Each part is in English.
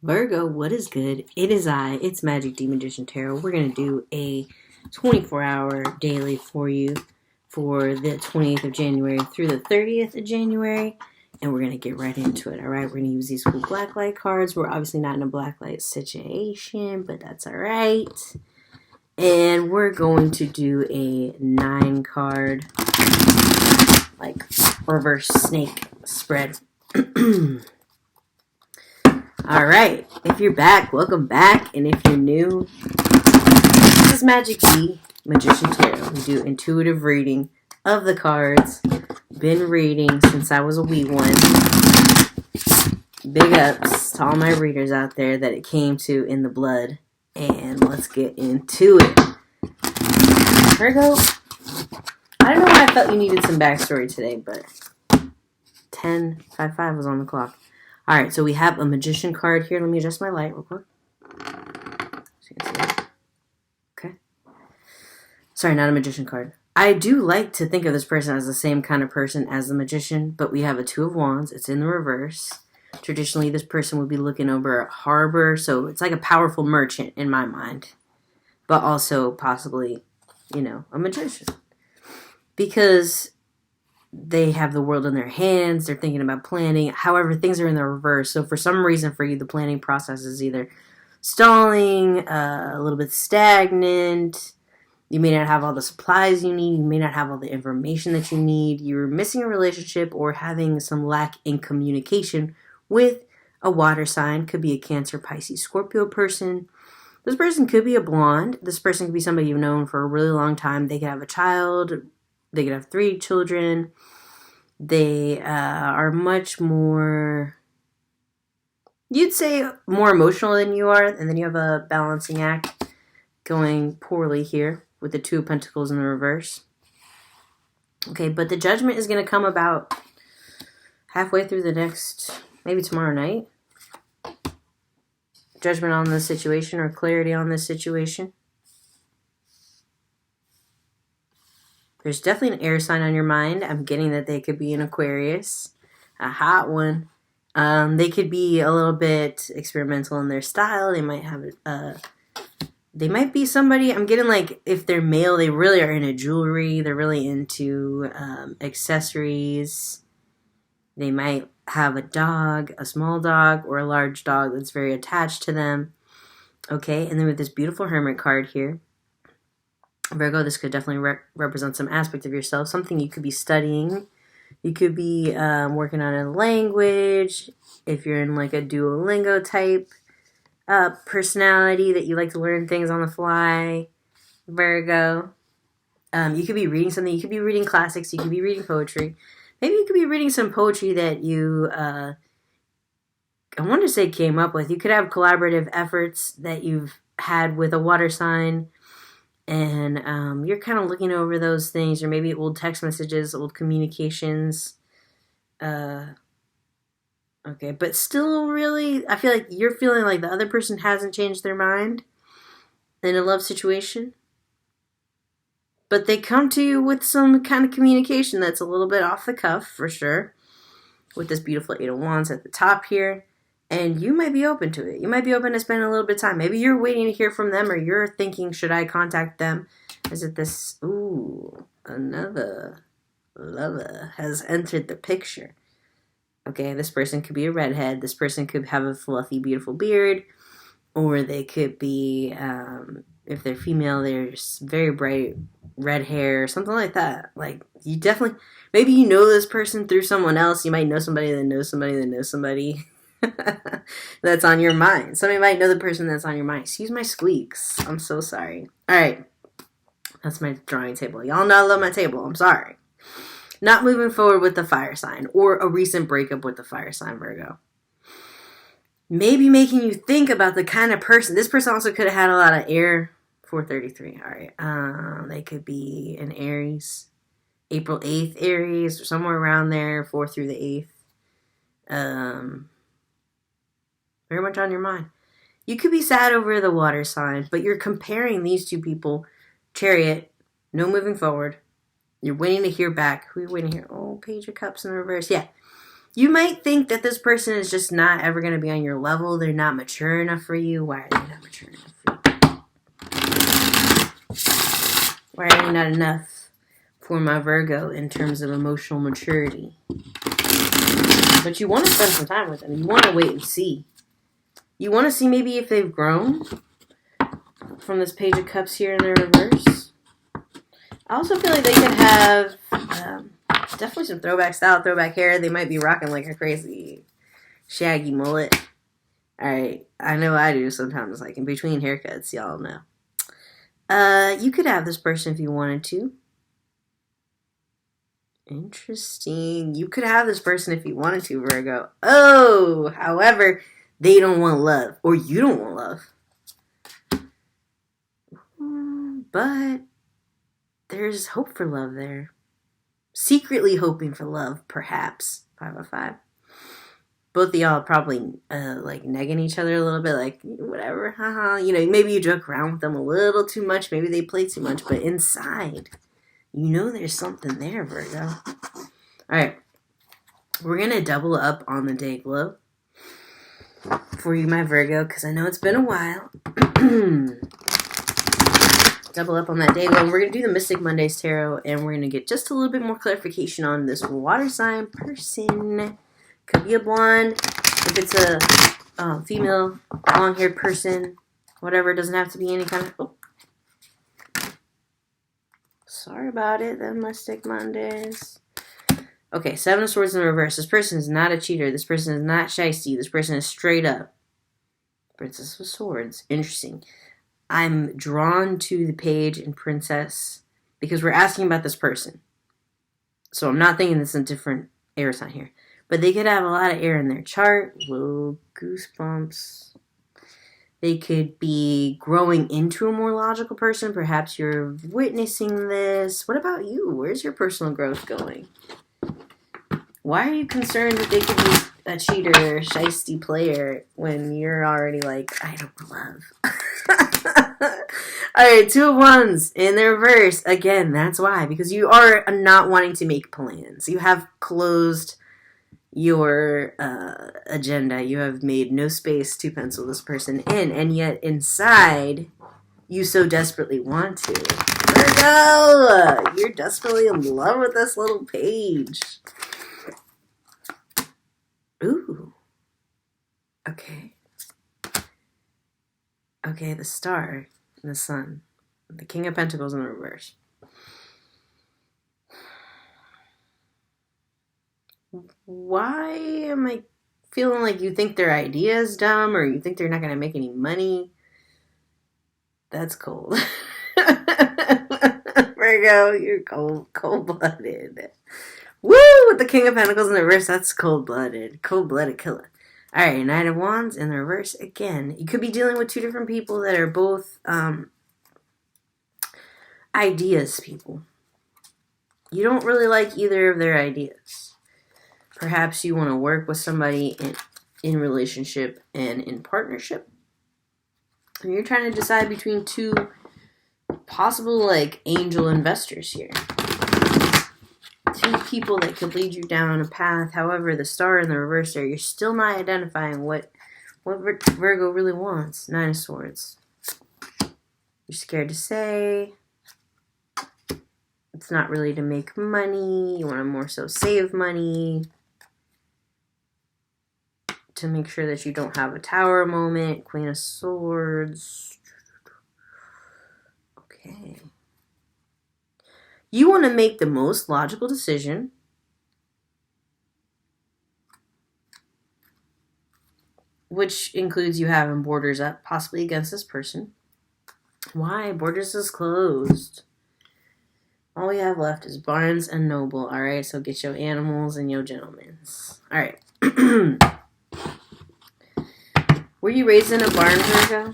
Virgo, what is good? It is it's Magic D Magician Tarot. We're going to do a 24-hour daily for you for the 20th of January through the 30th of January. And we're going to get right into it, all right? We're going to use these cool black light cards. We're obviously not in a black light situation, but that's all right. And we're going to do a 9-card, like, reverse snake spread. All right, if you're back, welcome back. And if you're new, this is Magic D Magician Tarot. We do intuitive reading of the cards. Been reading since I was a wee one. Big ups to all my readers out there that it came to in the blood. And let's get into it. Virgo, I don't know why I felt you needed some backstory today, but 10:55 was on the clock. Alright, so we have a magician card here. Let me adjust my light real quick. So you can see that. Okay. Sorry, not a magician card. I do like to think of this person as the same kind of person as the magician, but we have a 2 of Wands. It's in the reverse. Traditionally, this person would be looking over a harbor, so it's like a powerful merchant in my mind, but also possibly, a magician. Because they have the world in their hands, they're thinking about planning. However, things are in the reverse. So for some reason for you, the planning process is either stalling, a little bit stagnant. You may not have all the supplies you need. You may not have all the information that you need. You're missing a relationship or having some lack in communication with a water sign. Could be a Cancer, Pisces, Scorpio person. This person could be a blonde. This person could be somebody you've known for a really long time. They could have a child. They could have 3 children. They are much more, you'd say, more emotional than you are. And then you have a balancing act going poorly here with the 2 of Pentacles in the reverse. Okay, but the judgment is going to come about halfway through the next, maybe tomorrow night. Judgment on this situation or clarity on this situation. There's definitely an air sign on your mind. I'm getting that they could be an Aquarius, a hot one. They could be a little bit experimental in their style. They might have they might be somebody, I'm getting like, if they're male, they really are into jewelry. They're really into accessories. They might have a dog, a small dog, or a large dog that's very attached to them. Okay, and then with this beautiful Hermit card here, Virgo, this could definitely represent some aspect of yourself, something you could be studying. You could be working on a language. If you're in like a Duolingo type personality that you like to learn things on the fly, Virgo. You could be reading something. You could be reading classics. You could be reading poetry. Maybe you could be reading some poetry that you, I want to say came up with. You could have collaborative efforts that you've had with a water sign. And you're kind of looking over those things, or maybe old text messages, old communications. Okay, but still really, I feel like you're feeling like the other person hasn't changed their mind in a love situation. But they come to you with some kind of communication that's a little bit off the cuff, for sure. With this beautiful 8 of Wands at the top here. And you might be open to it. You might be open to spending a little bit of time. Maybe you're waiting to hear from them, or you're thinking, should I contact them? Is it this? Ooh, another lover has entered the picture. Okay, this person could be a redhead. This person could have a fluffy, beautiful beard. Or they could be, if they're female, they're very bright red hair, something like that. Like, you definitely, maybe you know this person through someone else. You might know somebody that knows somebody that knows somebody. That's on your mind. Somebody might know the person that's on your mind. Excuse my squeaks. I'm so sorry. Alright. That's my drawing table. Y'all know I love my table. I'm sorry. Not moving forward with the fire sign, or a recent breakup with the fire sign, Virgo. Maybe making you think about the kind of person. This person also could have had a lot of air. 433. Alright. They could be an Aries. April 8th Aries, or somewhere around there. 4th through the 8th. Very much on your mind. You could be sad over the water sign, but you're comparing these 2 people. Chariot, no moving forward. You're waiting to hear back. Who are you waiting to hear? Oh, Page of Cups in the reverse. Yeah. You might think that this person is just not ever going to be on your level. They're not mature enough for you. Why are they not mature enough for you? Why are they not enough for my Virgo in terms of emotional maturity? But you want to spend some time with them. You want to wait and see. You want to see maybe if they've grown from this Page of Cups here in the reverse. I also feel like they could have definitely some throwback style, throwback hair. They might be rocking like a crazy shaggy mullet. Alright, I know I do sometimes, like in between haircuts, y'all know. You could have this person if you wanted to. Interesting. You could have this person if you wanted to, Virgo. Oh, however, they don't want love. Or you don't want love. But there's hope for love there. Secretly hoping for love, perhaps. 5 of 5. Both of y'all are probably like negging each other a little bit, like whatever, haha. You know, maybe you joke around with them a little too much. Maybe they play too much, but inside, you know there's something there, Virgo. All right, we're gonna double up on the day glow for you, my Virgo, because I know it's been a while. Double up on that day glow. We're gonna do the Mystic Mondays Tarot, and we're gonna get just a little bit more clarification on this water sign person. Could be a blonde. If it's a female, long-haired person, whatever. It doesn't have to be any kind of... Oh. Sorry about it, the Mystic Mondays. Okay, 7 of Swords in the reverse. This person is not a cheater. This person is not shisty. This person is straight up. Princess of Swords. Interesting. I'm drawn to the Page and Princess because we're asking about this person. So I'm not thinking this is a different air sign here. But they could have a lot of air in their chart. Whoa, goosebumps. They could be growing into a more logical person. Perhaps you're witnessing this. What about you? Where's your personal growth going? Why are you concerned that they could be a cheater or a shisty player when you're already like, I don't love? Alright, 2 of Wands in the reverse. Again, that's why. Because you are not wanting to make plans. You have closed your agenda. You have made no space to pencil this person in, and yet inside you so desperately want to. Virgo, you're desperately in love with this little page. Ooh, okay, the Star and the Sun, the King of Pentacles in the reverse. Why am I feeling like you think their idea is dumb or you think they're not going to make any money? That's cold. Virgo, you're cold-blooded. Woo! With the King of Pentacles in the reverse, that's cold-blooded. Cold-blooded killer. Alright, Knight of Wands in the reverse again. You could be dealing with 2 different people that are both ideas people. You don't really like either of their ideas. Perhaps you want to work with somebody in relationship and in partnership. And you're trying to decide between 2 possible, like, angel investors here. 2 people that could lead you down a path. However, the Star in the reverse there, you're still not identifying what Virgo really wants. 9 of Swords. You're scared to say. It's not really to make money. You want to more so save money. To make sure that you don't have a Tower moment. Queen of Swords. Okay. You want to make the most logical decision. Which includes you having borders up, possibly against this person. Why? Borders is closed. All we have left is Barnes and Noble. Alright, so get your animals and your gentlemans. Alright. Were you raised in a barn, Virgo?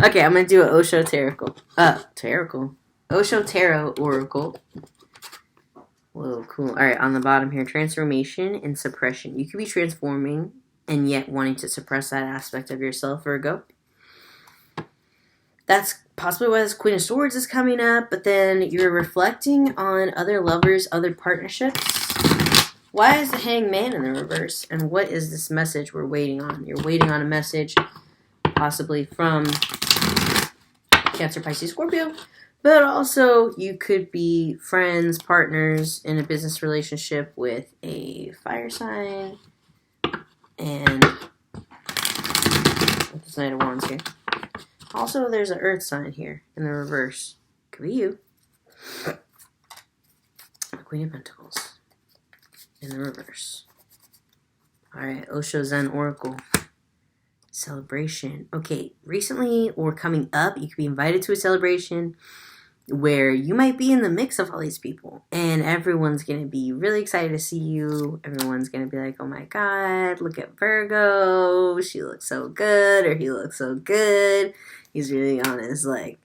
Okay, I'm going to do an Osho Osho Tarot Oracle. Whoa, cool. Alright, on the bottom here, transformation and suppression. You could be transforming and yet wanting to suppress that aspect of yourself, Virgo. That's possibly why this Queen of Swords is coming up, but then you're reflecting on other lovers, other partnerships. Why is the Hangman in the reverse? And what is this message we're waiting on? You're waiting on a message possibly from Cancer, Pisces, Scorpio. But also you could be friends, partners in a business relationship with a fire sign. And with this Knight of Wands here. Also, there's an Earth sign here in the reverse. Could be you. Queen of Pentacles in the reverse. Alright, Osho Zen Oracle. Celebration. Okay, recently or coming up, you could be invited to a celebration where you might be in the mix of all these people. And everyone's going to be really excited to see you. Everyone's going to be like, oh my God, look at Virgo. She looks so good. Or he looks so good. He's really honest. Like,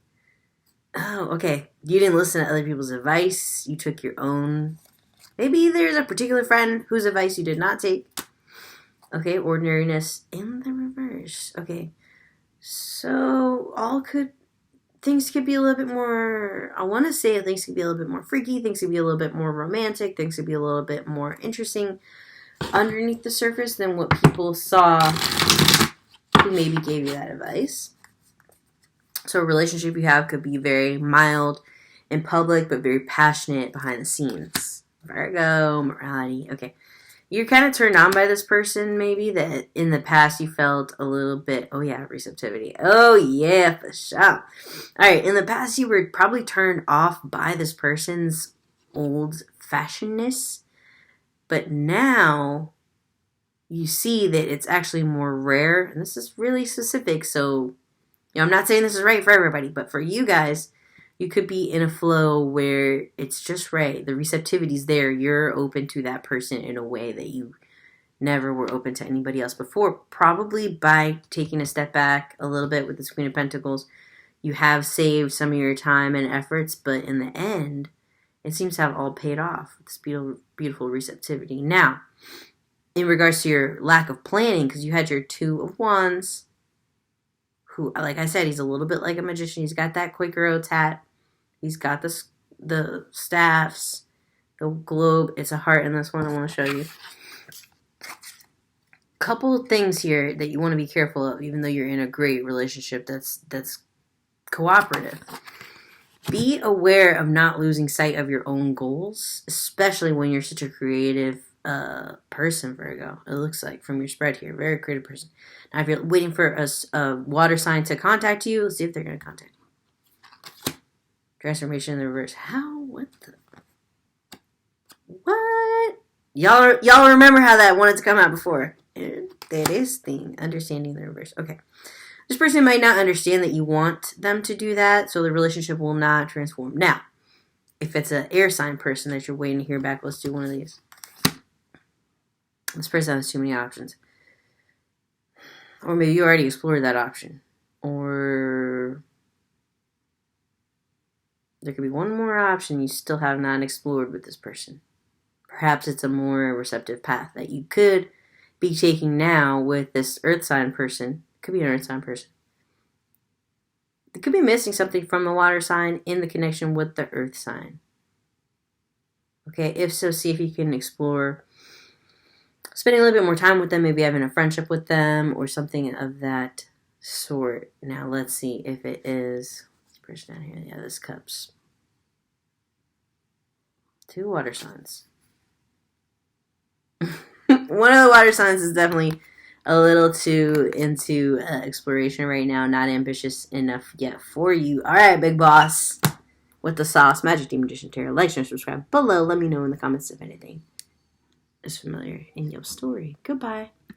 oh, okay. You didn't listen to other people's advice. You took your own. Maybe there's a particular friend whose advice you did not take. Okay, ordinariness in the reverse. Okay, so things could be a little bit more, I want to say things could be a little bit more freaky, things could be a little bit more romantic, things could be a little bit more interesting underneath the surface than what people saw who maybe gave you that advice. So a relationship you have could be very mild in public, but very passionate behind the scenes. Virgo, morality, okay. You're kind of turned on by this person, maybe, that in the past you felt a little bit, oh yeah, receptivity. Oh yeah, for sure. Alright, in the past you were probably turned off by this person's old-fashionedness, but now you see that it's actually more rare, and this is really specific, so I'm not saying this is right for everybody, but for you guys, you could be in a flow where it's just right. The receptivity's there. You're open to that person in a way that you never were open to anybody else before. Probably by taking a step back a little bit with this Queen of Pentacles, you have saved some of your time and efforts, but in the end, it seems to have all paid off. This beautiful receptivity. Now, in regards to your lack of planning, because you had your Two of Wands, who, like I said, he's a little bit like a magician. He's got that Quaker Oats hat. He's got the staffs, the globe. It's a heart in this one. I want to show you. Couple things here that you want to be careful of, even though you're in a great relationship that's cooperative. Be aware of not losing sight of your own goals, especially when you're such a creative person, Virgo. It looks like from your spread here, very creative person. Now, if you're waiting for a water sign to contact you, let's see if they're going to contact you. Transformation in the reverse. How? What the? What? Y'all remember how that wanted to come out before? That is thing. Understanding the reverse. Okay. This person might not understand that you want them to do that, so the relationship will not transform. Now, if it's an air sign person that you're waiting to hear back, let's do one of these. This person has too many options. Or maybe you already explored that option. Or there could be one more option you still have not explored with this person. Perhaps it's a more receptive path that you could be taking now with this earth sign person. Could be an earth sign person. They could be missing something from the water sign in the connection with the earth sign. Okay, if so, see if you can explore spending a little bit more time with them, maybe having a friendship with them or something of that sort. Now, let's see if it is this person down here. Yeah, this cups. Two water signs. One of the water signs is definitely a little too into exploration right now. Not ambitious enough yet for you. All right, big boss. With the sauce, Magic Demon Magician Tarot. Like, share, subscribe below. Let me know in the comments if anything is familiar in your story. Goodbye.